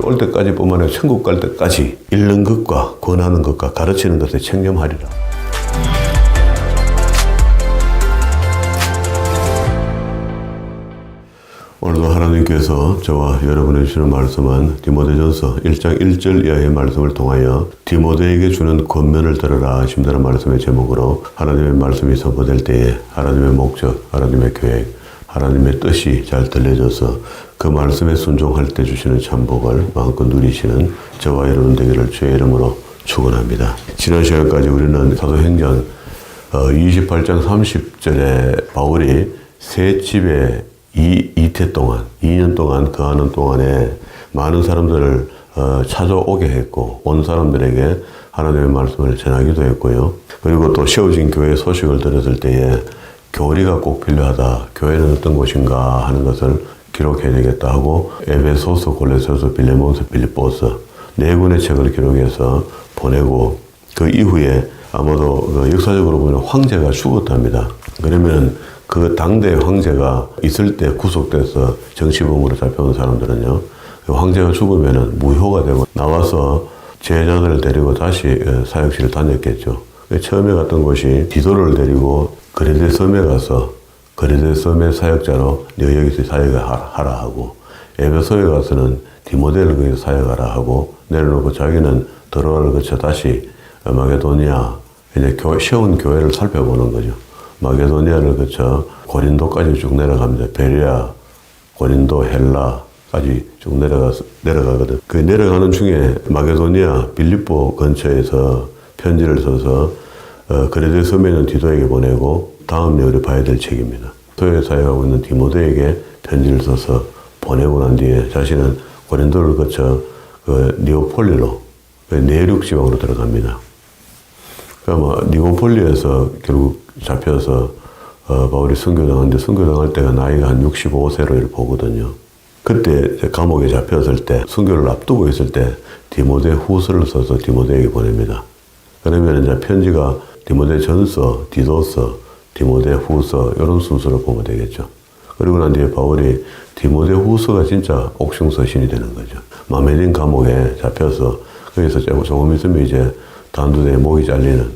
올 때까지 뿐만 아니라 천국 갈 때까지 읽는 것과 권하는 것과 가르치는 것에 청렴하리라. 오늘도 하나님께서 저와 여러분에게 주시는 말씀은 디모데전서 1장 1절 이하의 말씀을 통하여 디모데에게 주는 권면을 들으라 하신다는 말씀의 제목으로 하나님의 말씀이 선포될 때에 하나님의 목적, 하나님의 계획, 하나님의 뜻이 잘 들려져서 그 말씀에 순종할 때 주시는 참복을 마음껏 누리시는 저와 여러분 되기를 주의 이름으로 축원합니다. 지난 시간까지 우리는 사도행전 28장 30절에 바울이 새 집에 이태 동안, 2년 동안 거하는 동안에 많은 사람들을 찾아오게 했고, 온 사람들에게 하나님의 말씀을 전하기도 했고요. 그리고 또 세워진 교회의 소식을 들었을 때에 교리가 꼭 필요하다. 교회는 어떤 곳인가 하는 것을 기록해야 되겠다 하고, 에베소서, 골로새서, 빌레몬서, 빌립보서 네 권의 책을 기록해서 보내고, 그 이후에 아마도 역사적으로 보면 황제가 죽었답니다. 그러면 그 당대 황제가 있을 때 구속돼서 정치범으로 잡혀온 사람들은요, 황제가 죽으면은 무효가 되고 나와서 제자들을 데리고 다시 사역실을 다녔겠죠. 처음에 갔던 곳이 디도를 데리고 그레데 섬에 가서 그레데 섬의 사역자로 너 여기서 사역을 하라 하고, 에베소에 가서는 디모데를 거기서 사역하라 하고 내려놓고 자기는 드로아를 거쳐 다시 마게도니아, 이제 세운 교회를 살펴보는 거죠. 마게도니아를 거쳐 고린도까지 쭉 내려갑니다. 베레아, 고린도, 헬라까지 쭉 내려가거든. 그 내려가는 중에 마게도니아, 빌립보 근처에서 편지를 써서 그레데 섬에 있는 디도에게 보내고, 다음에 우리 봐야 될 책입니다. 소에 사역하고 있는 디모데에게 편지를 써서 보내고 난 뒤에 자신은 고린도를 거쳐 니오폴리로 내륙 지방으로 들어갑니다. 그러니까 니오폴리에서 결국 잡혀서 바울이 선교당하는데, 선교당할 때가 나이가 한 65세로 이렇게 보거든요. 그때 감옥에 잡혔을 때, 선교를 앞두고 있을 때 디모데 후서를 써서 디모데에게 보냅니다. 그러면 이제 편지가 디모데 전서, 디도서, 디모데 후서 이런 순서로 보면 되겠죠. 그리고 난 뒤에 바울이 디모데 후서가 진짜 옥중서신이 되는 거죠. 마메딘 감옥에 잡혀서 거기서 조금 있으면 이제 단두대에 목이 잘리는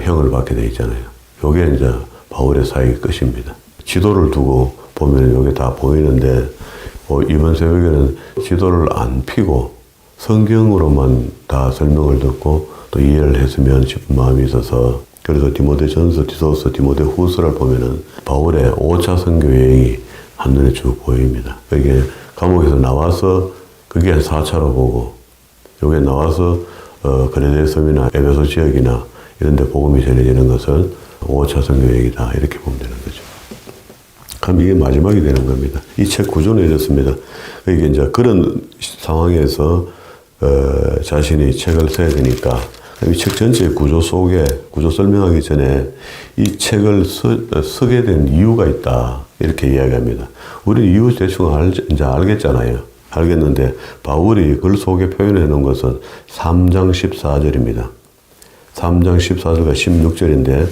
형을 받게 돼 있잖아요. 요게 이제 바울의 사역의 끝입니다. 지도를 두고 보면 요게 다 보이는데, 이번 새벽에는 지도를 안 펴고 성경으로만 다 설명을 듣고 또 이해를 했으면 싶은 마음이 있어서, 그래서 디모데 전서, 디도서, 디모데 후서를 보면은 바울의 5차 선교 여행이 한눈에 쭉 보입니다. 그게 감옥에서 나와서 그게 한 4차로 보고, 요게 나와서 그레데 섬이나 에베소 지역이나 이런 데 복음이 전해지는 것은 5차 선교 여행이다. 이렇게 보면 되는 거죠. 그럼 이게 마지막이 되는 겁니다. 이 책 구조는 이렇습니다. 이게 이제 그런 상황에서 자신이 책을 써야 되니까, 이 책 전체의 구조 속에, 구조 설명하기 전에 이 책을 쓰게 된 이유가 있다. 이렇게 이야기합니다. 우리 이유 대충 이제 알겠잖아요. 알겠는데, 바울이 글 속에 표현해 놓은 것은 3장 14절입니다. 3장 14절과 16절인데,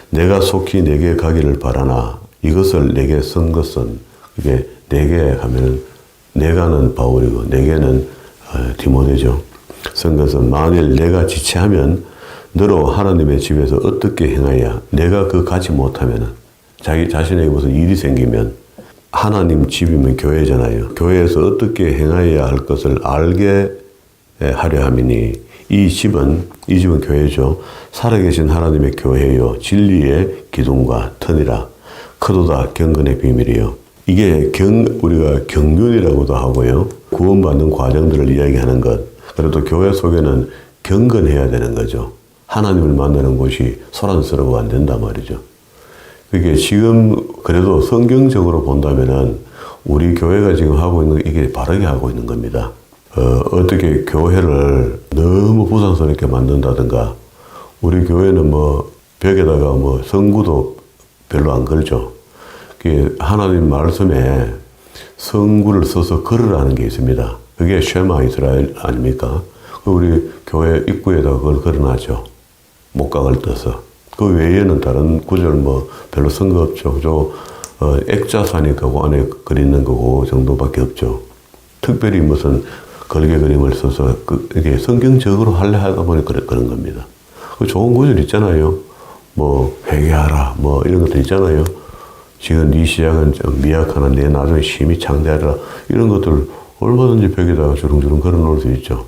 내가 속히 내게 가기를 바라나 이것을 내게 쓴 것은, 이게 내게 하면은 내가는 바울이고 내게는 디모데죠. 쓴 것은 만일 내가 지체하면 너로 하나님의 집에서 어떻게 행하여 내가 그 가지 못하면은, 자기 자신에게 무슨 일이 생기면, 하나님 집이면 교회잖아요. 교회에서 어떻게 행하여야 할 것을 알게 하려 함이니, 이 집은 교회죠. 살아계신 하나님의 교회요, 진리의 기둥과 터니라. 크도다 경건의 비밀이요. 이게 우리가 경륜이라고도 하고요. 구원받는 과정들을 이야기하는 것. 그래도 교회 속에는 경건해야 되는 거죠. 하나님을 만나는 곳이 소란스러워 안 된단 말이죠. 그게 지금 그래도 성경적으로 본다면은 우리 교회가 지금 하고 있는 이게 바르게 하고 있는 겁니다. 어떻게 교회를 너무 부산스럽게 만든다든가, 우리 교회는 벽에다가 성구도 별로 안 걸죠. 그게 하나님 말씀에 성구를 써서 걸으라는 게 있습니다. 그게 쉐마 이스라엘 아닙니까? 우리 교회 입구에다가 그걸 걸어놨죠. 목각을 떠서. 그 외에는 다른 구절 별로 쓴 거 없죠. 액자사니까 그 안에 그리는 거고 정도밖에 없죠. 특별히 무슨 걸개 그림을 써서 이게 성경적으로 하려 하다 보니 그런 겁니다. 그 좋은 구절 있잖아요. 뭐 회개하라 뭐 이런 것들 있잖아요. 지금 네 시작은 좀 미약하나 내 나중에 심히 창대하리라 이런 것들 얼마든지 벽에다가 주렁주렁 걸어놓을 수 있죠.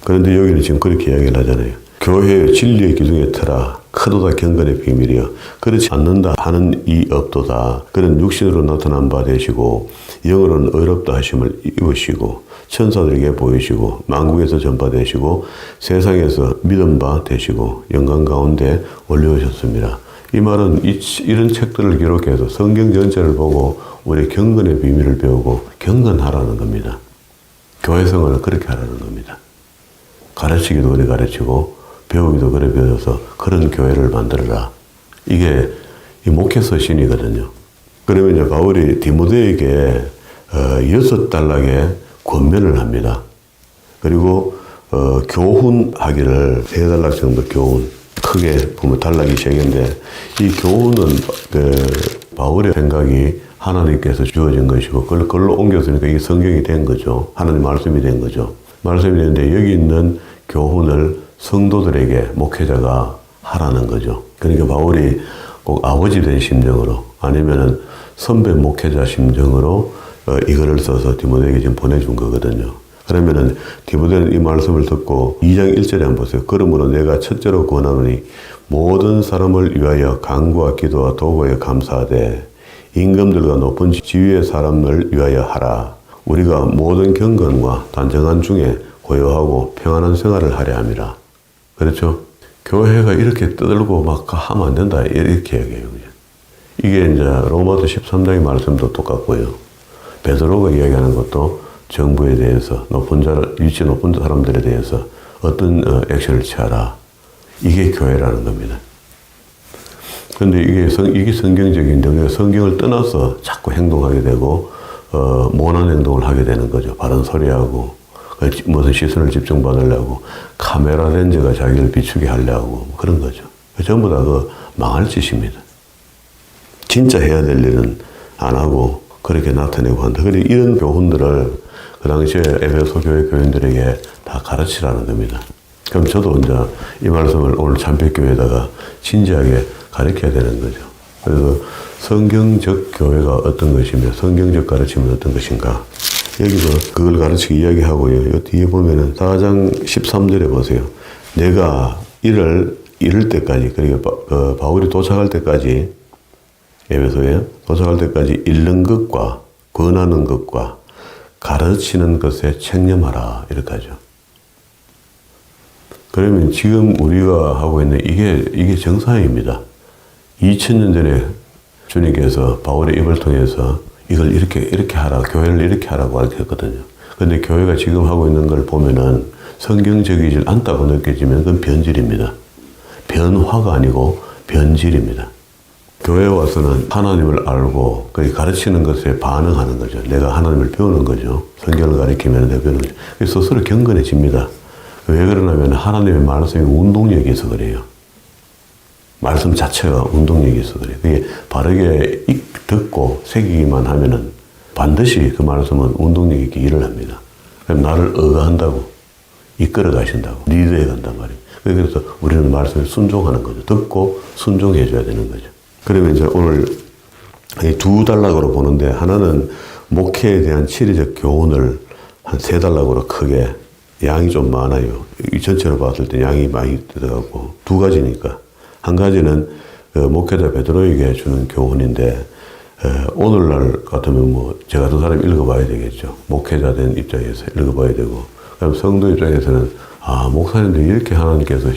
그런데 여기는 지금 그렇게 이야기를 하잖아요. 교회의 진리의 기둥에 터라 크도다 경건의 비밀이여 그렇지 않는다 하는 이 없도다. 그런 육신으로 나타난 바 되시고 영으로는 의롭다 하심을 입으시고 천사들에게 보이시고 만국에서 전파되시고 세상에서 믿음 바 되시고 영광 가운데 올려오셨습니다. 이 말은 이런 책들을 기록해서 성경 전체를 보고 우리 경건의 비밀을 배우고 경건하라는 겁니다. 교회 생활을 그렇게 하라는 겁니다. 가르치기도 그래 가르치고 배우기도 그래 배워서 그런 교회를 만들어라. 이게 이 목회 서신이거든요. 그러면 이제 바울이 디모데에게 6단락의 권면을 합니다. 그리고 교훈하기를 3단락 정도 교훈. 크게 보면 단락이 3개인데 이 교훈은 바울의 생각이 하나님께서 주어진 것이고 그걸로 옮겼으니까 이게 성경이 된 거죠. 하나님 말씀이 된 거죠. 말씀이 되는데 여기 있는 교훈을 성도들에게 목회자가 하라는 거죠. 그러니까 바울이 꼭 아버지 된 심정으로 아니면은 선배 목회자 심정으로 이거를 써서 디모데에게 지금 보내준 거거든요. 그러면은 디모데는 이 말씀을 듣고 2장 1절에 한번 보세요. 그러므로 내가 첫째로 권하노니 모든 사람을 위하여 간구와 기도와 도구에 감사하되 임금들과 높은 지위의 사람을 위하여 하라. 우리가 모든 경건과 단정한 중에 고요하고 평안한 생활을 하려 함이라. 그렇죠? 교회가 이렇게 떠들고 막 하면 안 된다. 이렇게 얘기해요. 이게 이제 로마서 13장의 말씀도 똑같고요. 베드로가 이야기하는 것도 정부에 대해서 위치 높은 사람들에 대해서 어떤 액션을 취하라. 이게 교회라는 겁니다. 그런데 이게 성경적인데 우리가 성경을 떠나서 자꾸 행동하게 되고 모난 행동을 하게 되는 거죠. 바른 소리하고 무슨 시선을 집중받으려고 카메라 렌즈가 자기를 비추게 하려고 그런 거죠. 전부 다 망할 짓입니다. 진짜 해야 될 일은 안 하고 그렇게 나타내고 한다. 그리고 이런 교훈들을 그 당시에 에베소 교회 교인들에게 다 가르치라는 겁니다. 그럼 저도 이제 이 말씀을 오늘 참배교회에다가 진지하게 가르쳐야 되는 거죠. 그래서 성경적 교회가 어떤 것이며 성경적 가르침은 어떤 것인가. 여기서 그걸 가르치기 이야기하고요. 이 뒤에 보면은 4장 13절에 보세요. 내가 이를 때까지, 그러니까 바울이 도착할 때까지, 에베소에 도착할 때까지 읽는 것과 권하는 것과 가르치는 것에 책념하라. 이렇게 하죠. 그러면 지금 우리가 하고 있는 이게 정상입니다. 2000년 전에 주님께서 바울의 입을 통해서 이걸 이렇게 하라, 교회를 이렇게 하라고 가르쳤거든요. 근데 교회가 지금 하고 있는 걸 보면은 성경적이지 않다고 느껴지면 그건 변질입니다. 변화가 아니고 변질입니다. 교회에 와서는 하나님을 알고 가르치는 것에 반응하는 거죠. 내가 하나님을 배우는 거죠. 성경을 가르치면 내가 배우는 거죠. 그래서 스스로 경건해집니다. 왜 그러냐면 하나님의 말씀이 운동력이 있어 그래요. 말씀 자체가 운동력이 있어 그래요. 그게 바르게 듣고 새기기만 하면은 반드시 그 말씀은 운동력 있게 일을 합니다. 그럼 나를 의거한다고, 이끌어 가신다고, 리드해 간단 말이에요. 그래서 우리는 말씀에 순종하는 거죠. 듣고 순종해 줘야 되는 거죠. 그러면 이제 오늘 이 2단락으로 보는데 하나는 목회에 대한 치리적 교훈을 한 3단락으로 크게 양이 좀 많아요. 이 전체로 봤을 때 양이 많이 들어가고 2가지니까. 한 가지는 목회자 베드로에게 주는 교훈인데 오늘날 같으면 뭐 저 같은 사람이 읽어봐야 되겠죠. 목회자 된 입장에서 읽어봐야 되고 그럼 성도 입장에서는 목사님들이 이렇게 하나님께서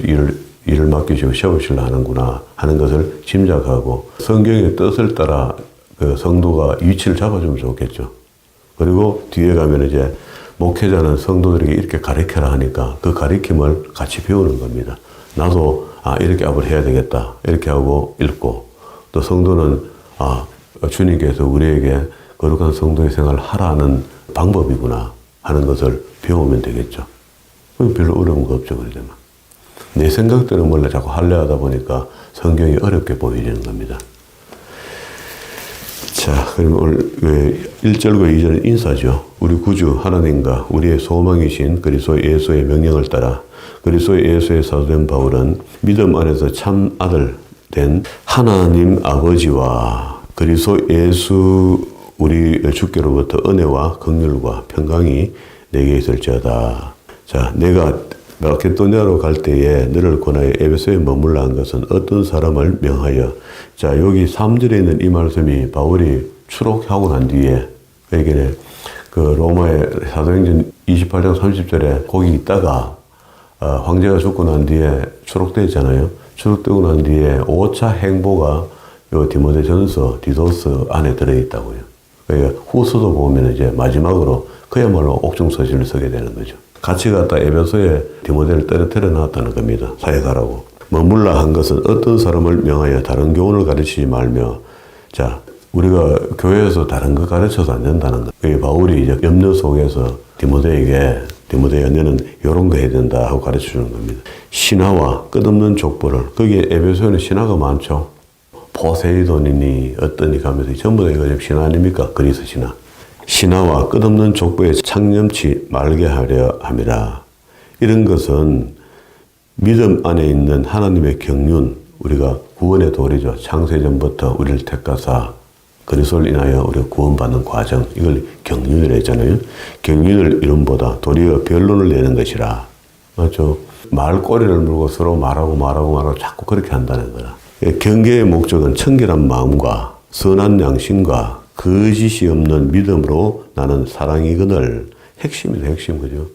일을 맡기시고 세우시려 하는구나 하는 것을 짐작하고 성경의 뜻을 따라 그 성도가 위치를 잡아주면 좋겠죠. 그리고 뒤에 가면 이제 목회자는 성도들에게 이렇게 가르쳐라 하니까 그 가르침을 같이 배우는 겁니다. 나도 이렇게 앞을 해야 되겠다 이렇게 하고 읽고 또 성도는 주님께서 우리에게 거룩한 성도의 생활을 하라는 방법이구나 하는 것을 배우면 되겠죠. 별로 어려운 거 없죠. 그러면 내 생각대로 몰래 자꾸 하려 하다 보니까 성경이 어렵게 보이는 겁니다. 자, 그럼 오늘 1절과 2절은 인사죠. 우리 구주 하나님과 우리의 소망이신 그리스도 예수의 명령을 따라 그리스도 예수의 사도된 바울은 믿음 안에서 참 아들 된 하나님 아버지와 그리스도 예수 우리 주께로부터 은혜와 긍휼과 평강이 내게 있을지어다. 자, 내가 마케도니아로 갈 때에 너를 권하여 에베소에 머물라 한 것은 어떤 사람을 명하여. 자, 여기 3절에 있는 이 말씀이 바울이 추록하고 난 뒤에 그러니까 그 로마의 사도행전 28장 30절에 거기 있다가 황제가 죽고 난 뒤에 추록되어 있잖아요. 추록되고 난 뒤에 5차 행보가 요 디모데전서 디도스 안에 들어있다고요. 그러니까 후서도 보면 이제 마지막으로 그야말로 옥중서신을 쓰게 되는 거죠. 같이 갔다 에베소에 디모데를 떨어뜨려 놨다는 겁니다. 사역하라고. 머물라 한 것은 어떤 사람을 명하여 다른 교훈을 가르치지 말며. 자, 우리가 교회에서 다른 거 가르쳐서 안 된다는 거. 그 바울이 이제 염려 속에서 디모데야 너는 이런 거 해야 된다 하고 가르쳐 주는 겁니다. 신화와 끝없는 족보를. 거기에 에베소에는 신화가 많죠. 포세이돈이니 어떠니 하면서 전부 다 이거 신화 아닙니까? 그리스 신화. 신화와 끝없는 족보에 창념치 말게 하려 함이라. 이런 것은 믿음 안에 있는 하나님의 경륜, 우리가 구원의 도리죠. 창세전부터 우리를 택하사 그리스도를 인하여 우리가 구원받는 과정, 이걸 경륜이라 했잖아요. 경륜을 이름보다 도리어 변론을 내는 것이라. 맞죠? 말꼬리를 물고 서로 말하고 자꾸 그렇게 한다는 거라. 경계의 목적은 청결한 마음과 선한 양심과 거짓이 없는 믿음으로 나는 사랑이거늘. 핵심이다, 핵심, 그죠?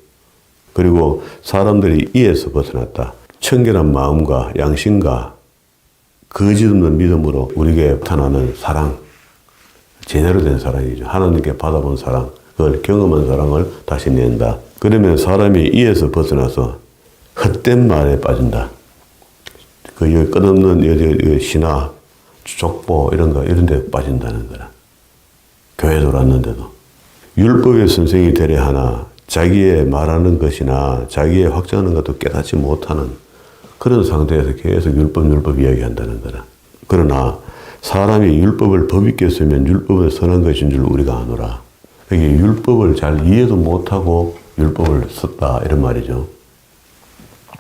그리고 사람들이 이에서 벗어났다. 청결한 마음과 양심과 거짓 없는 믿음으로 우리에게 나타나는 사랑. 제대로 된 사랑이죠. 하나님께 받아본 사랑. 그걸 경험한 사랑을 다시 낸다. 그러면 사람이 이에서 벗어나서 헛된 말에 빠진다. 그 끝없는 신화, 족보 이런 데 빠진다는 거라. 교회 돌았는데도. 율법의 선생이 되려 하나 자기의 말하는 것이나 자기의 확정하는 것도 깨닫지 못하는 그런 상태에서 계속 율법 이야기한다는 거라. 그러나 사람이 율법을 법 있게 쓰면 율법은 선한 것인 줄 우리가 아노라. 이게 율법을 잘 이해도 못하고 율법을 썼다 이런 말이죠.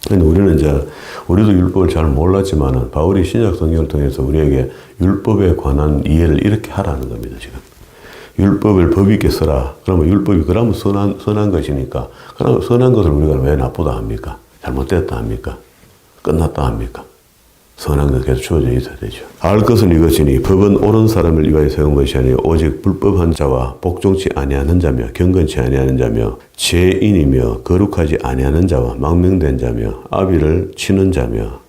근데 우리도 율법을 잘 몰랐지만은 바울이 신약 성경을 통해서 우리에게 율법에 관한 이해를 이렇게 하라는 겁니다, 지금. 율법을 법 있게 써라. 그러면 율법이 그러면 선한 것이니까. 그러면 선한 것을 우리가 왜 나쁘다 합니까? 잘못됐다 합니까? 끝났다 합니까? 선한 것 계속 주어져 있어야 되죠. 알 것은 이것이니 법은 옳은 사람을 위하여 세운 것이 아니요 오직 불법한 자와 복종치 아니하는 자며 경건치 아니하는 자며 죄인이며 거룩하지 아니하는 자와 망명된 자며 아비를 치는 자며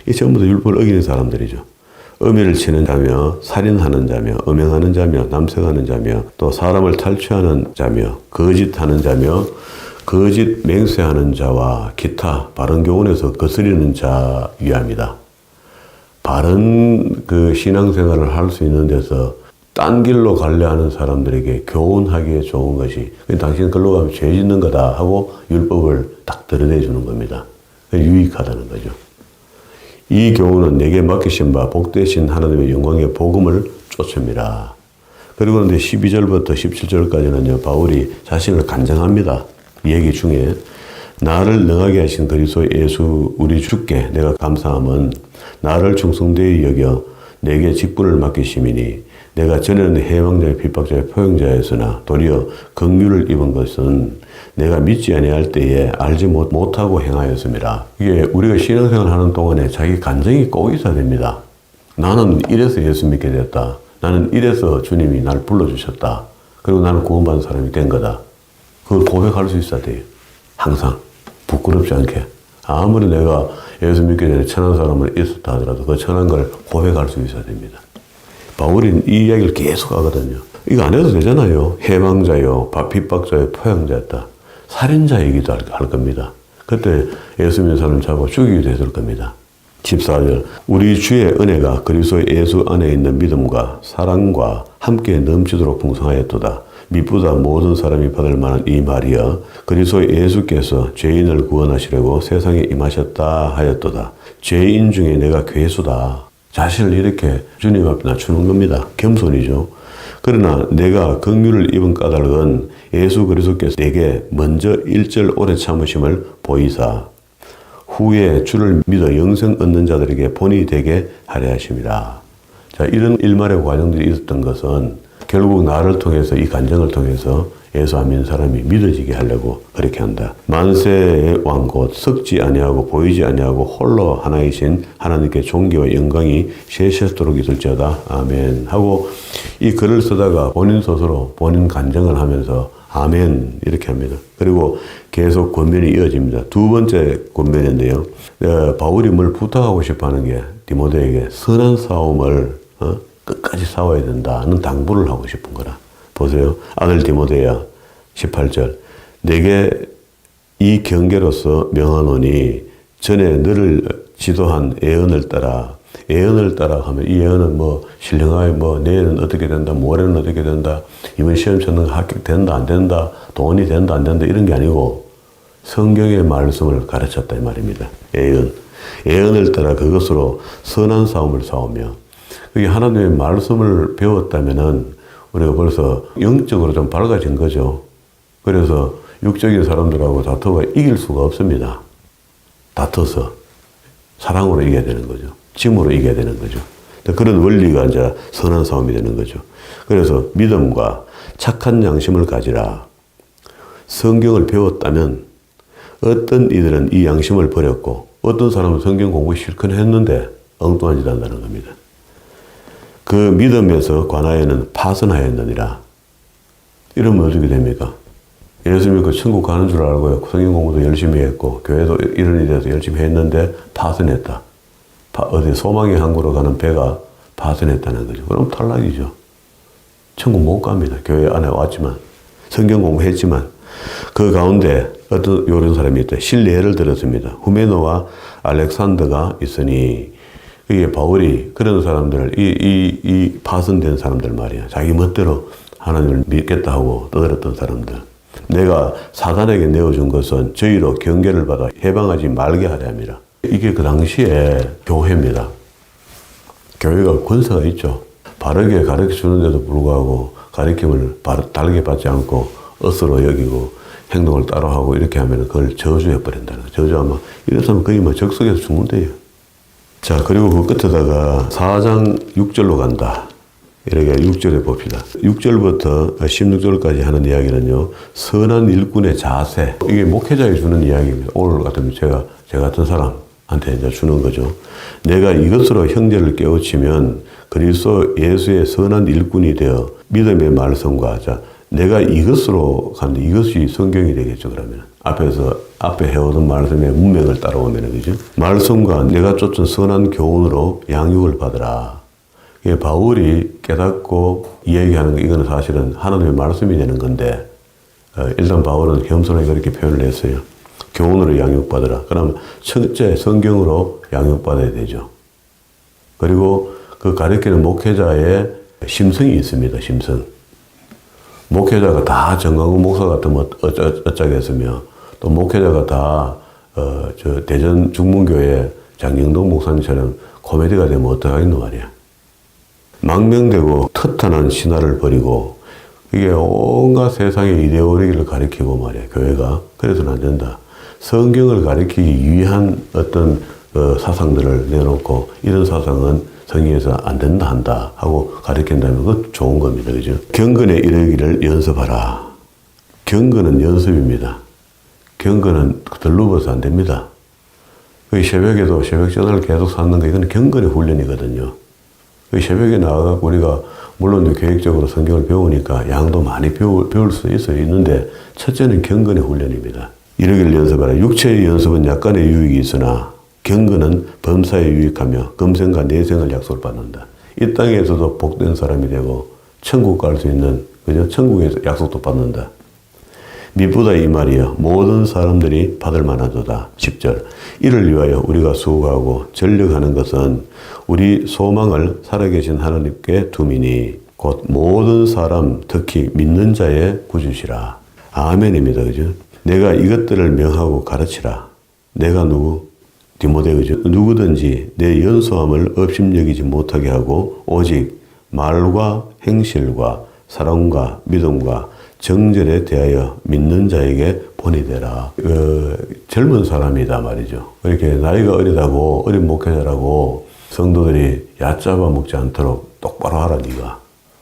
이 전부 다 율법을 어기는 사람들이죠. 어미를 치는 자며 살인하는 자며 음행하는 자며 남색하는 자며 또 사람을 탈취하는 자며 거짓하는 자며 거짓 맹세하는 자와 기타 바른 교훈에서 거스리는 자 위함이다. 바른 그 신앙생활을 할 수 있는 데서 딴 길로 가려 하는 사람들에게 교훈하기에 좋은 것이 당신 글로 가면 죄 짓는 거다 하고 율법을 딱 드러내 주는 겁니다. 유익하다는 거죠. 이 교훈은 내게 맡기신 바 복되신 하나님의 영광의 복음을 쫓음이라. 그리고 근데 12절부터 17절까지는요, 바울이 자신을 간증합니다. 이 얘기 중에 나를 능하게 하신 그리스도 예수 우리 주께 내가 감사함은 나를 충성되이 여겨 내게 직분을 맡기심이니 내가 전에는 해방자의 핍박자의 포용자였으나 도리어 긍휼을 입은 것은 내가 믿지 아니할 때에 알지 못하고 행하였습니다. 이게 우리가 신앙생활 하는 동안에 자기 간증이 꼭 있어야 됩니다. 나는 이래서 예수 믿게 됐다. 나는 이래서 주님이 날 불러주셨다. 그리고 나는 구원받은 사람이 된 거다. 그걸 고백할 수 있어야 돼요. 항상. 부끄럽지 않게. 아무리 내가 예수 믿기 전에 천한 사람을 있었다 하더라도 그 천한 걸 고백할 수 있어야 됩니다. 바울이 이 이야기를 계속 하거든요. 이거 안 해도 되잖아요. 해방자요, 핍박자요, 포양자였다. 살인자이기도 할 겁니다. 그때 예수 믿는 사람을 잡아 죽이기도 했을 겁니다. 14절 우리 주의 은혜가 그리스도 예수 안에 있는 믿음과 사랑과 함께 넘치도록 풍성하였도다. 미쁘다 모든 사람이 받을 만한 이 말이여 그리스도 예수께서 죄인을 구원하시려고 세상에 임하셨다 하였도다. 죄인 중에 내가 괴수다. 자신을 이렇게 주님 앞에 낮추는 겁니다. 겸손이죠. 그러나 내가 긍휼을 입은 까닭은 예수 그리스도께서 내게 먼저 일절 오래 참으심을 보이사 후에 주를 믿어 영생 얻는 자들에게 본이 되게 하려 하심이라. 자, 이런 일말의 과정들이 있었던 것은 결국 나를 통해서, 이 간증을 통해서 예수 안 믿는 사람이 믿어지게 하려고 그렇게 한다. 만세의 왕 곧 썩지 아니하고 보이지 아니하고 홀로 하나이신 하나님께 존귀와 영광이 세세토록 있을지어다. 아멘. 하고 이 글을 쓰다가 본인 스스로 본인 간증을 하면서 아멘 이렇게 합니다. 그리고 계속 권면이 이어집니다. 두 번째 권면인데요. 바울이 뭘 부탁하고 싶어하는 게 디모데에게 선한 싸움을 끝까지 싸워야 된다는 당부를 하고 싶은 거라. 보세요. 아들 디모데야 18절 내게 이 경계로서 명하노니 전에 너를 지도한 예언을 따라 하면 이 예언은 뭐 신령하게 뭐 내일은 어떻게 된다, 모레는 어떻게 된다, 이번 시험 치는 거 합격된다 안 된다, 돈이 된다 안 된다 이런 게 아니고 성경의 말씀을 가르쳤다 이 말입니다. 예언을 따라 그것으로 선한 싸움을 싸우며 그게 하나님의 말씀을 배웠다면은 우리가 벌써 영적으로 좀 밝아진 거죠. 그래서 육적인 사람들하고 다투가 이길 수가 없습니다. 다투서 사랑으로 이겨야 되는 거죠. 짐으로 이겨야 되는 거죠. 그런 원리가 이제 선한 싸움이 되는 거죠. 그래서 믿음과 착한 양심을 가지라. 성경을 배웠다면 어떤 이들은 이 양심을 버렸고 어떤 사람은 성경 공부 실컷 했는데 엉뚱한 짓 한다는 겁니다. 그 믿음에서 관하여는 파선하였느니라. 이러면 어떻게 됩니까? 예수 믿고 천국 가는 줄 알고요. 성경 공부도 열심히 했고 교회도 이런 일에서 열심히 했는데 파선했다. 어디 소망의 항구로 가는 배가 파선했다는 거죠. 그럼 탈락이죠. 천국 못 갑니다. 교회 안에 왔지만 성경 공부했지만 그 가운데 어떤 요런 사람이 있다. 실례를 들었습니다. 후메노와 알렉산더가 있으니 이게 바울이 그런 사람들, 이 파선된 사람들 말이야. 자기 멋대로 하나님을 믿겠다 하고 떠들었던 사람들. 내가 사단에게 내어준 것은 저희로 경계를 받아 해방하지 말게 하려 함이라. 이게 그 당시에 교회입니다. 교회가 권세가 있죠. 바르게 가르쳐 주는데도 불구하고 가르침을 다르게 받지 않고 억수로 여기고 행동을 따로 하고 이렇게 하면 그걸 저주해 버린다는 거예요. 저주하면 이랬으면 거의 뭐 적석에서 죽는데요. 자, 그리고 그 끝에다가 4장 6절로 간다. 이렇게 6절에 봅시다. 6절부터 16절까지 하는 이야기는요, 선한 일꾼의 자세. 이게 목회자에 주는 이야기입니다. 오늘 같으면 제 같은 사람한테 이제 주는 거죠. 내가 이것으로 형제를 깨우치면 그리스도 예수의 선한 일꾼이 되어 믿음의 말씀과 내가 이것으로 가는데 이것이 성경이 되겠죠, 그러면. 앞에 해오던 말씀의 문맥을 따라오면, 그죠? 말씀과 내가 쫓은 선한 교훈으로 양육을 받으라. 이게 바울이 깨닫고 이야기하는 거, 이거는 사실은 하나님의 말씀이 되는 건데, 일단 바울은 겸손하게 그렇게 표현을 했어요. 교훈으로 양육받으라. 그러면 첫째 성경으로 양육받아야 되죠. 그리고 그 가르치는 목회자의 심성이 있습니다, 심성. 목회자가 다 정강훈 목사 같으면 어쩌겠으며, 또 목회자가 다, 대전 중문교회 장영동 목사님처럼 코미디가 되면 어떡하겠노 말이야. 망명되고 터탄한 신화를 버리고, 이게 온갖 세상의 이데올로기를 가리키고 말이야, 교회가. 그래서는 안 된다. 성경을 가리키기 위한 어떤 사상들을 내놓고, 이런 사상은 성경에서 안 된다 한다 하고 가르친다면 그건 좋은 겁니다. 그죠? 경건에 이르기를 연습하라. 경건은 연습입니다. 경건은 들러버서 안 됩니다. 새벽에도 새벽 전화를 계속 쌓는 거 이건 경건의 훈련이거든요. 새벽에 나가서 우리가 물론 계획적으로 성경을 배우니까 양도 많이 배울 수 있는데 첫째는 경건의 훈련입니다. 이르기를 연습하라. 육체의 연습은 약간의 유익이 있으나 경건은 범사에 유익하며 금생과 내생을 약속을 받는다. 이 땅에서도 복된 사람이 되고 천국 갈 수 있는, 그죠? 천국에서 약속도 받는다. 미쁘다 이 말이여 모든 사람들이 받을 만하도다. 10절 이를 위하여 우리가 수고하고 전력하는 것은 우리 소망을 살아계신 하나님께 둠이니 곧 모든 사람 특히 믿는 자의 구주시라. 아멘입니다. 그죠? 내가 이것들을 명하고 가르치라. 내가 누구? 디모데, 그죠? 누구든지 내 연소함을 업심여기지 못하게 하고 오직 말과 행실과 사랑과 믿음과 정절에 대하여 믿는 자에게 본이 되라. 젊은 사람이다 말이죠. 이렇게 나이가 어리다고 어린 목회자라고 성도들이 얕잡아 먹지 않도록 똑바로 하라 네가.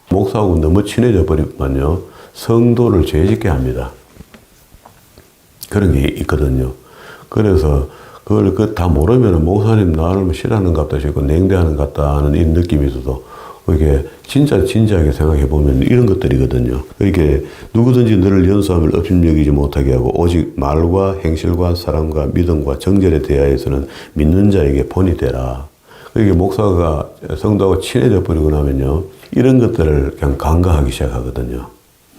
목사하고 너무 친해져 버리면요 성도를 죄짓게 합니다. 그런 게 있거든요. 그래서 그걸 다 모르면 목사님 나를 싫어하는 것 같다 싶고 냉대하는 것 같다 하는 이런 느낌이 있어도 이게 진짜 진지하게 생각해 보면 이런 것들이거든요. 이렇게 누구든지 너를 연소함을 업신여기지 못하게 하고 오직 말과 행실과 사랑과 믿음과 정절에 대하여서는 믿는 자에게 본이 되라. 이게 목사가 성도하고 친해져 버리고 나면요 이런 것들을 그냥 간과하기 시작하거든요.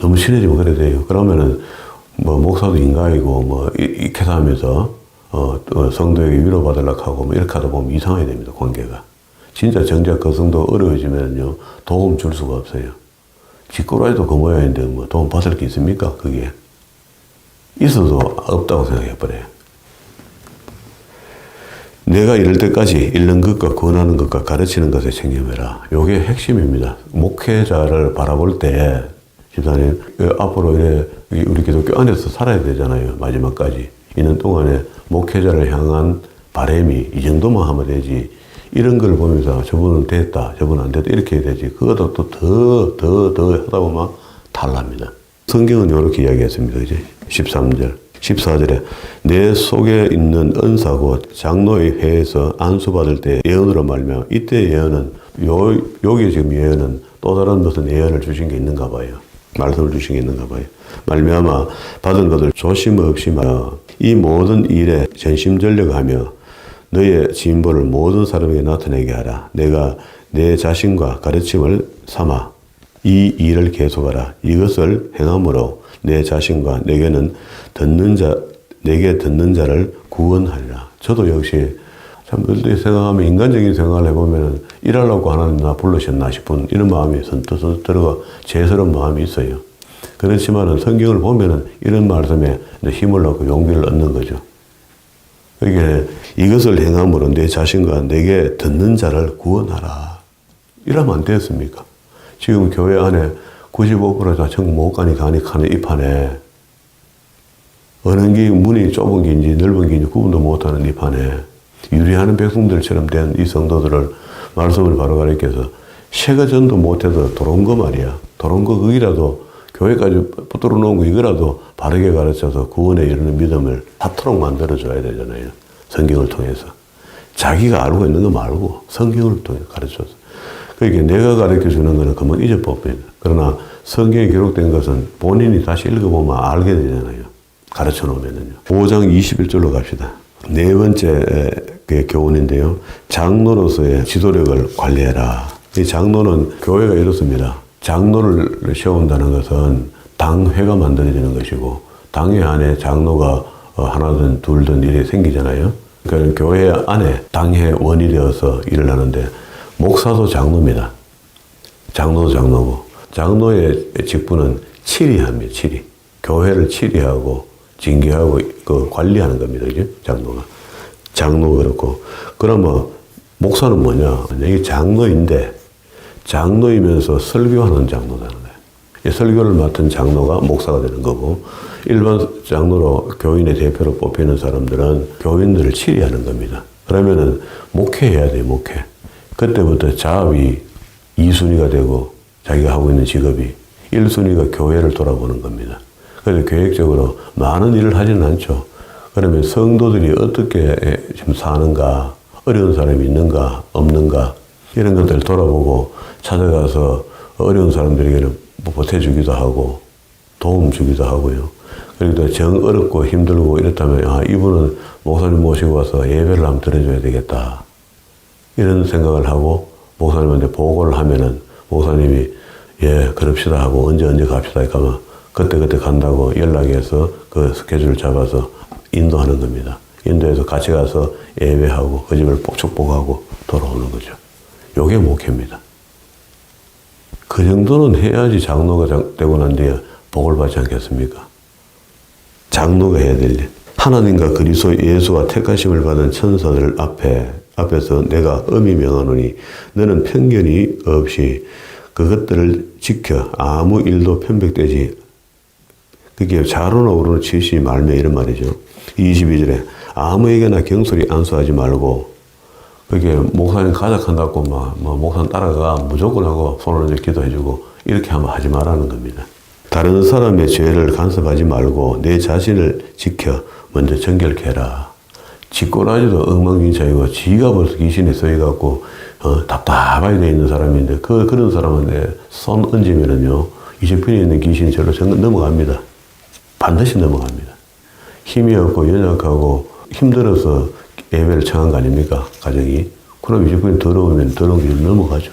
너무 친해지면 그래 돼요. 그러면은 목사도 인간이고 이렇게 하면서 성도에게 위로받으려고 하고 이렇게 하다 보면 이상하게 됩니다. 관계가. 진짜 정작 그 성도 어려워지면요 도움 줄 수가 없어요. 지꼬라지도 그 모양인데 도움 받을 게 있습니까? 그게 있어도 없다고 생각해버려요. 내가 이럴 때까지 읽는 것과 권하는 것과 가르치는 것에 책임해라. 요게 핵심입니다. 목회자를 바라볼 때 집사님 앞으로 우리 기독교 안에서 살아야 되잖아요. 마지막까지. 있는 동안에 목회자를 향한 바람이 이 정도만 하면 되지. 이런 걸 보면서 저분은 됐다, 저분은 안 됐다 이렇게 해야 되지. 그것도 또 더 하다 보면 탈납니다. 성경은 이렇게 이야기했습니다. 그지? 13절. 14절에 내 속에 있는 은사고 장로의 회에서 안수받을 때 예언으로 말미암아 이때 예언은 여기 지금 예언은 또 다른 무슨 예언을 주신 게 있는가 봐요. 말씀을 주신 게 있는가 봐요. 말미암아 받은 것을 조심 없이 말하여 이 모든 일에 전심전력하며 너의 진보를 모든 사람에게 나타내게 하라. 내가 내 자신과 가르침을 삼아 이 일을 계속하라. 이것을 행함으로 내 자신과 내게 듣는 자를 구원하리라. 저도 역시 참 생각하면 인간적인 생각을 해보면 일하려고 하나님 나 부르셨나 싶은 이런 마음이 선뜻 들어가 죄스러운 마음이 있어요. 그렇지만은 성경을 보면은 이런 말씀에 힘을 얻고 용기를 얻는 거죠. 이게 이것을 행함으로 내 자신과 내게 듣는 자를 구원하라. 이러면 안 되었습니까? 지금 교회 안에 95%가 천국 못 가니까 하는 이 판에 어느 게 문이 좁은 긴지 넓은 긴지 구분도 못하는 이 판에 유리하는 백성들처럼 된 이 성도들을 말씀을 바로 가르쳐서 세거전도 못해도 도런 거 말이야. 도런 거 그기라도 교회까지 붙들어 놓은 거 이거라도 바르게 가르쳐서 구원에 이르는 믿음을 다토록 만들어줘야 되잖아요. 성경을 통해서. 자기가 알고 있는 거 말고 성경을 통해 가르쳐서. 그러니까 내가 가르쳐주는 거는 금방 잊어버립니다. 그러나 성경에 기록된 것은 본인이 다시 읽어보면 알게 되잖아요. 가르쳐 놓으면은요. 5장 21절로 갑시다. 네 번째 교훈인데요. 장로로서의 지도력을 관리해라. 이 장로는 교회가 이렇습니다. 장로를 세운다는 것은 당회가 만들어지는 것이고 당회 안에 장로가 하나든 둘든 일이 생기잖아요. 그러니까 교회 안에 당회원이 되어서 일을 하는데 목사도 장로입니다. 장로도 장로고 장로의 직분은 치리합니다. 치리. 교회를 치리하고 징계하고 관리하는 겁니다. 이게 장로가. 장로가 그렇고 그러면 목사는 뭐냐? 이게 장로인데 장로이면서 설교하는 장로라는 거예요. 설교를 맡은 장로가 목사가 되는 거고 일반 장로로 교인의 대표로 뽑히는 사람들은 교인들을 치리하는 겁니다. 그러면은 목회해야 돼요. 목회. 그때부터 자업이 2순위가 되고 자기가 하고 있는 직업이 1순위가 교회를 돌아보는 겁니다. 그래서 계획적으로 많은 일을 하지는 않죠. 그러면 성도들이 어떻게 지금 사는가, 어려운 사람이 있는가, 없는가, 이런 것들을 돌아보고 찾아가서 어려운 사람들에게는 보태주기도 하고, 도움 주기도 하고요. 그리고 정 어렵고 힘들고 이렇다면, 이분은 목사님 모시고 와서 예배를 한번 들어줘야 되겠다. 이런 생각을 하고, 목사님한테 보고를 하면은, 목사님이, 예, 그럽시다 하고, 언제 갑시다. 그러면, 그때 간다고 연락해서 그 스케줄을 잡아서 인도하는 겁니다. 인도해서 같이 가서 예배하고 그 집을 축복하고 돌아오는 거죠. 요게 목회입니다. 그 정도는 해야지 장로가 되고 난 뒤에 복을 받지 않겠습니까? 장로가 해야 될 일. 하나님과 그리스도 예수와 택하심을 받은 천사들 앞에서 내가 엄히 명하노니 너는 편견이 없이 그것들을 지켜 아무 일도 편백되지. 그게 자로나 우로나 치시 말며 이런 말이죠. 22절에 아무에게나 경솔히 안수하지 말고, 그게 목사님 가작한다고 목사님 따라가 무조건 하고 손을 이제 기도해주고 이렇게 하면 하지 말라는 겁니다. 다른 사람의 죄를 간섭하지 말고 내 자신을 지켜 먼저 정결케 해라. 지꼬라지도 엉망진창이고 지가 벌써 귀신에 써있갖고 답답하게 돼 있는 사람인데 그런 사람한테 손 얹으면은요 이제편에 있는 귀신이 절로 넘어갑니다. 반드시 넘어갑니다. 힘이 없고 연약하고 힘들어서 예배를 청한 거 아닙니까? 가정이. 그럼 이제편에 더러우면 더러운 길 넘어가죠.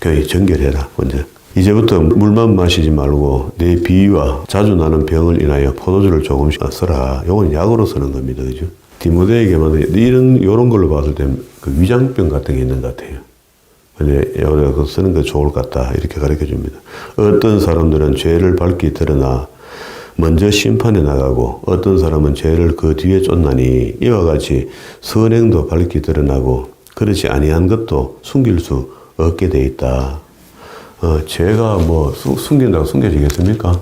교회 정결해라 먼저. 이제부터 물만 마시지 말고 내 비위와 자주 나는 병을 인하여 포도주를 조금씩 써라. 요건 약으로 쓰는 겁니다. 그죠? 디모데에게만 이런 걸로 봤을 때 그 위장병 같은 게 있는 것 같아요. 근데 그거 쓰는 게 좋을 것 같다. 이렇게 가르쳐 줍니다. 어떤 사람들은 죄를 밝히 드러나 먼저 심판에 나가고 어떤 사람은 죄를 그 뒤에 쫓나니 이와 같이 선행도 밝히 드러나고 그렇지 아니한 것도 숨길 수 없게 돼 있다. 죄가 숨긴다고 숨겨지겠습니까?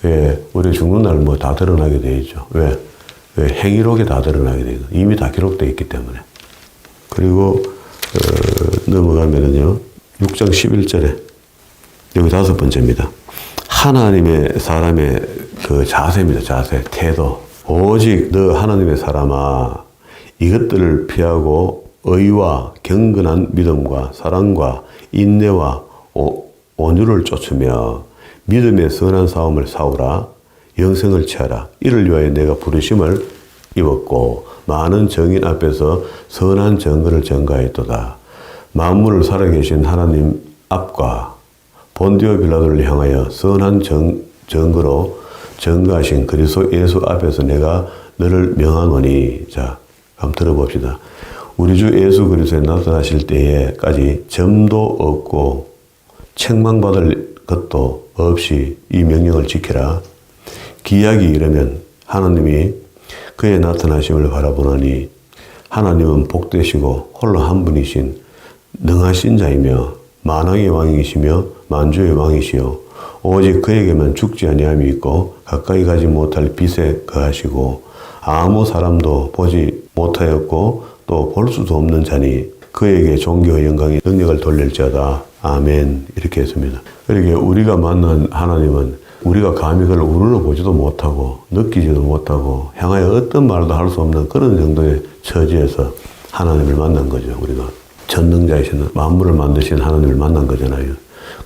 왜? 우리 죽는 날 다 드러나게 돼 있죠. 왜? 행위록에 다 드러나게 돼 있고 이미 다 기록되어 있기 때문에. 그리고 넘어가면은요 6장 11절에 여기 5번째입니다. 하나님의 사람의 그 자세입니다. 자세, 태도. 오직 너 하나님의 사람아 이것들을 피하고 의와 경건한 믿음과 사랑과 인내와 온유를 쫓으며 믿음의 선한 싸움을 싸우라. 영생을 취하라. 이를 위하여 내가 부르심을 입었고 많은 정인 앞에서 선한 증거를 전가했도다. 만물을 살아계신 하나님 앞과 본디오 빌라도를 향하여 선한 증거로 전가하신 그리스도 예수 앞에서 내가 너를 명하노니. 자, 한번 들어봅시다. 우리 주 예수 그리스도에 나타나실 때에까지 점도 없고 책망받을 것도 없이 이 명령을 지키라. 기약이 이르면 하나님이 그의 나타나심을 바라보노니 하나님은 복되시고 홀로 한 분이신 능하신 자이며 만왕의 왕이시며 만주의 왕이시요 오직 그에게만 죽지 아니함이 있고 가까이 가지 못할 빛에 거하시고 아무 사람도 보지 못하였고 또 볼 수도 없는 자니 그에게 존귀와 영광의 능력을 돌릴지어다. 아멘. 이렇게 했습니다. 그러니까 우리가 만난 하나님은 우리가 감히 그걸 우러러 보지도 못하고 느끼지도 못하고 향하여 어떤 말도 할 수 없는 그런 정도의 처지에서 하나님을 만난 거죠. 우리가 전능자이신 만물을 만드신 하나님을 만난 거잖아요.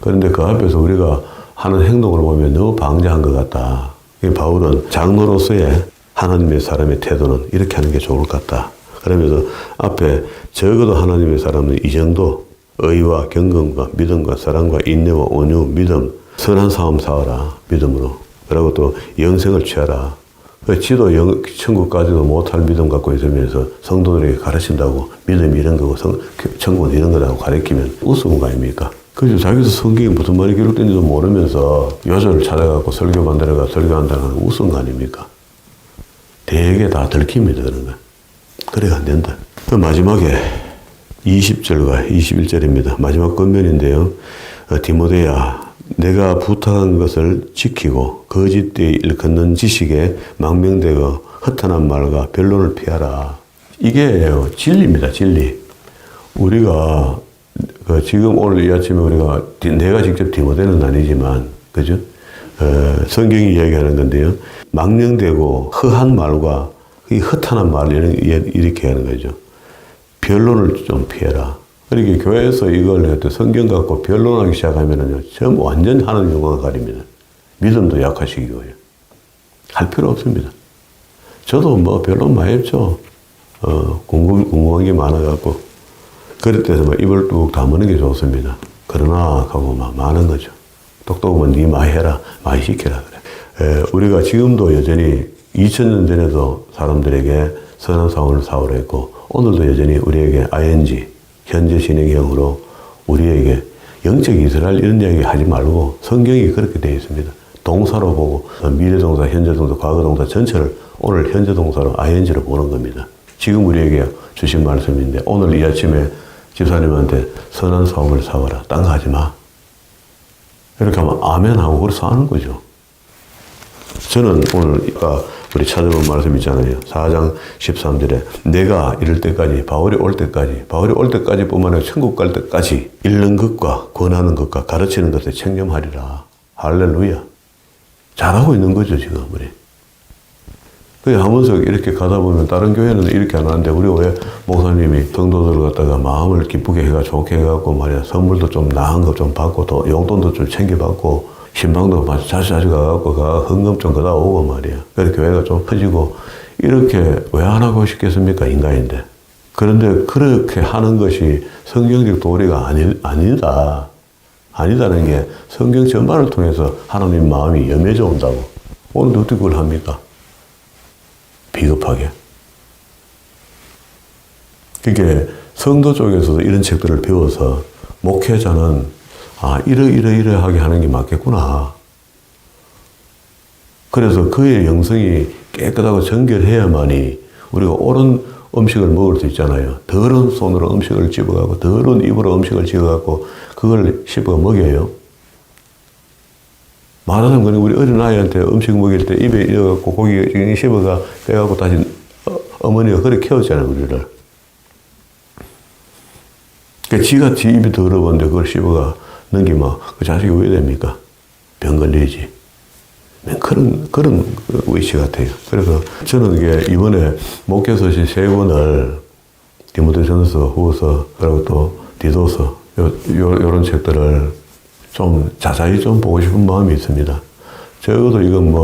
그런데 그 앞에서 우리가 하는 행동을 보면 너무 방자한 것 같다. 바울은 장로로서의 하나님의 사람의 태도는 이렇게 하는 게 좋을 것 같다. 그러면서 앞에 적어도 하나님의 사람은 이 정도 의와 경건과 믿음과 사랑과 인내와 온유, 믿음, 선한 싸움 싸워라. 믿음으로. 그리고 또 영생을 취하라. 지도 천국 가지도 못할 믿음 갖고 있으면서 성도들에게 가르친다고 믿음이 이런 거고 천국은 이런 거라고 가르치면 우스운 거 아닙니까? 그래서 자기도 성경에 무슨 말이 기록된지도 모르면서 요절을 찾아갖고 설교 만들어가 설교한다는 건 우스운 거 아닙니까? 되게 다 들킵니다. 그런 거. 그래가 안 된다. 그 마지막에 20절과 21절입니다. 마지막 권면인데요. 디모데야 내가 부탁한 것을 지키고 거짓되이 일컫는 지식에 망명되고 허탄한 말과 변론을 피하라. 이게 진리입니다. 진리. 우리가 지금 오늘 이 아침에 우리가 내가 직접 디모데는 아니지만 그죠? 성경이 이야기하는 건데요. 망령되고 허한 말과 허탄한 말 이렇게 하는 거죠. 변론을 좀 피해라. 그러니까 교회에서 이걸 성경 갖고 변론하기 시작하면은요, 전부 완전 하나님 영광을 가립니다. 믿음도 약화시키고요. 할 필요 없습니다. 저도 변론 많이 했죠. 궁금한 게 많아갖고. 그럴 때서 입을 뚝 다무는 게 좋습니다. 그러나 하고 많은 거죠. 똑똑하면 니 많이 해라, 많이 시켜라 그래. 우리가 지금도 여전히 2000년 전에도 사람들에게 선한 싸움을 싸우려 했고, 오늘도 여전히 우리에게 ing, 현재 진행형으로 우리에게 영적 이스라엘 이런 이야기 하지 말고 성경이 그렇게 되어 있습니다. 동사로 보고 미래 동사, 현재 동사, 과거 동사 전체를 오늘 현재 동사로 ing로 보는 겁니다. 지금 우리에게 주신 말씀인데 오늘 이 아침에 집사님한테 선한 싸움을 싸워라. 딴 거 하지 마. 이렇게 하면 아멘하고 그래서 하는 거죠. 저는 오늘 우리 찾아본 말씀 있잖아요. 4장 13절에 내가 이럴 때까지 바울이 올 때까지 뿐만 아니라 천국 갈 때까지 읽는 것과 권하는 것과 가르치는 것에 책념하리라. 할렐루야. 잘하고 있는 거죠 지금 우리. 그게 하면서 이렇게 가다 보면 다른 교회는 이렇게 안 하는데 우리 왜 목사님이 성도들 갖다가 마음을 기쁘게 해가 좋게 해갖고 말이야 선물도 좀 나은 거 좀 받고 또 용돈도 좀 챙겨받고 신방도 자주 가갖고 헌금 좀 거다 오고 말이야. 그래서 교회가 좀 커지고 이렇게 왜 안 하고 싶겠습니까 인간인데. 그런데 그렇게 하는 것이 성경적 도리가 아니다. 아니다는 게 성경 전반을 통해서 하나님 마음이 염해져 온다고. 오늘도 어떻게 그걸 합니까? 비겁하게. 그게 성도 쪽에서도 이런 책들을 배워서 목회자는 이러이러하게 하는 게 맞겠구나. 그래서 그의 영성이 깨끗하고 정결해야만이 우리가 옳은 음식을 먹을 수 있잖아요. 더러운 손으로 음식을 집어가고 더러운 입으로 음식을 집어가고 그걸 씹어 먹여요. 말하자면 우리 어린아이한테 음식 먹일 때 입에 이어갖고 고기 씹어가 빼갖고 다시 어머니가 그렇게 키웠잖아요, 우리를. 그러니까 지가 지 입이 더러운데 그걸 씹어가 넘기면 그 자식이 왜 됩니까? 병 걸리지. 그런 위치 같아요. 그래서 저는 이게 이번에 목회서시 3권을 디모데전서, 후서, 그리고 또 디도서 요런 책들을 좀 자세히 좀 보고 싶은 마음이 있습니다. 적어도 이건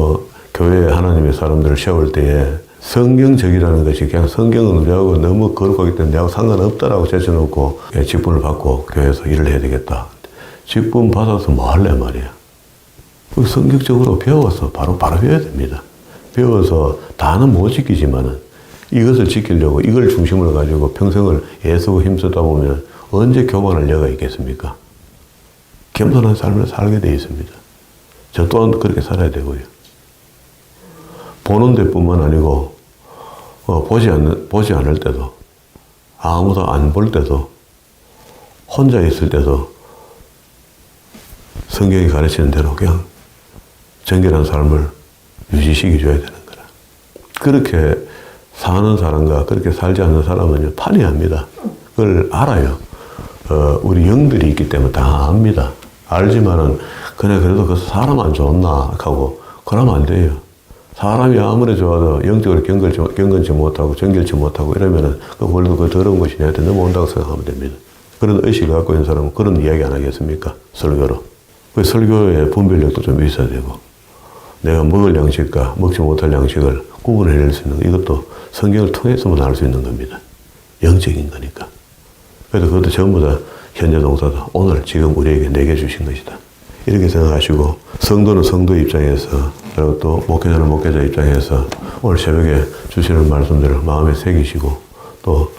교회에 하나님의 사람들을 세울 때에 성경적이라는 것이 그냥 성경은 우리하고 너무 거룩하기 때문에 내하고 상관없다라고 제쳐놓고 직분을 받고 교회에서 일을 해야 되겠다. 직분 받아서 뭐 할래 말이야. 성격적으로 배워서 바로 배워야 됩니다. 배워서 다는 못 지키지만은 이것을 지키려고 이걸 중심으로 가지고 평생을 애쓰고 힘쓰다 보면 언제 교만할 여가 있겠습니까? 겸손한 삶을 살게 되어 있습니다. 저 또한 그렇게 살아야 되고요. 보는 데뿐만 아니고 보지 않을 때도 아무도 안 볼 때도 혼자 있을 때도 성경이 가르치는 대로 그냥 정결한 삶을 유지시켜줘야 되는 거라. 그렇게 사는 사람과 그렇게 살지 않는 사람은 판이합니다. 그걸 알아요. 우리 영들이 있기 때문에 다 압니다. 알지만은 그래도 그 사람 안 좋나 하고 그러면 안 돼요. 사람이 아무리 좋아도 영적으로 경건치 못하고 정결치 못하고 이러면은 그 더러운 것이 내한테 넘어온다고 생각하면 됩니다. 그런 의식을 갖고 있는 사람은 그런 이야기 안 하겠습니까? 설교로. 그 설교의 분별력도 좀 있어야 되고 내가 먹을 양식과 먹지 못할 양식을 구분해낼 수 있는 이것도 성경을 통해서만 알 수 있는 겁니다. 영적인 거니까. 그래서 그것도 전부 다 현재 동사다. 오늘 지금 우리에게 내게 주신 것이다. 이렇게 생각하시고 성도는 성도 입장에서 그리고 또 목회자는 목회자 입장에서 오늘 새벽에 주시는 말씀들을 마음에 새기시고 또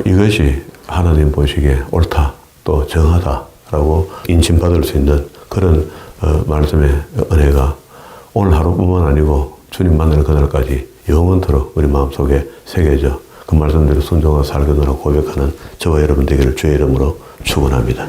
이것이 하나님 보시기에 옳다 또 정하다라고 인침받을 수 있는 그런 말씀의 은혜가 오늘 하루뿐만 아니고 주님 만나는 그날까지 영원토록 우리 마음속에 새겨져 그 말씀대로 순종하고 살게 되라 고백하는 저와 여러분 되기를 주의 이름으로 축원합니다.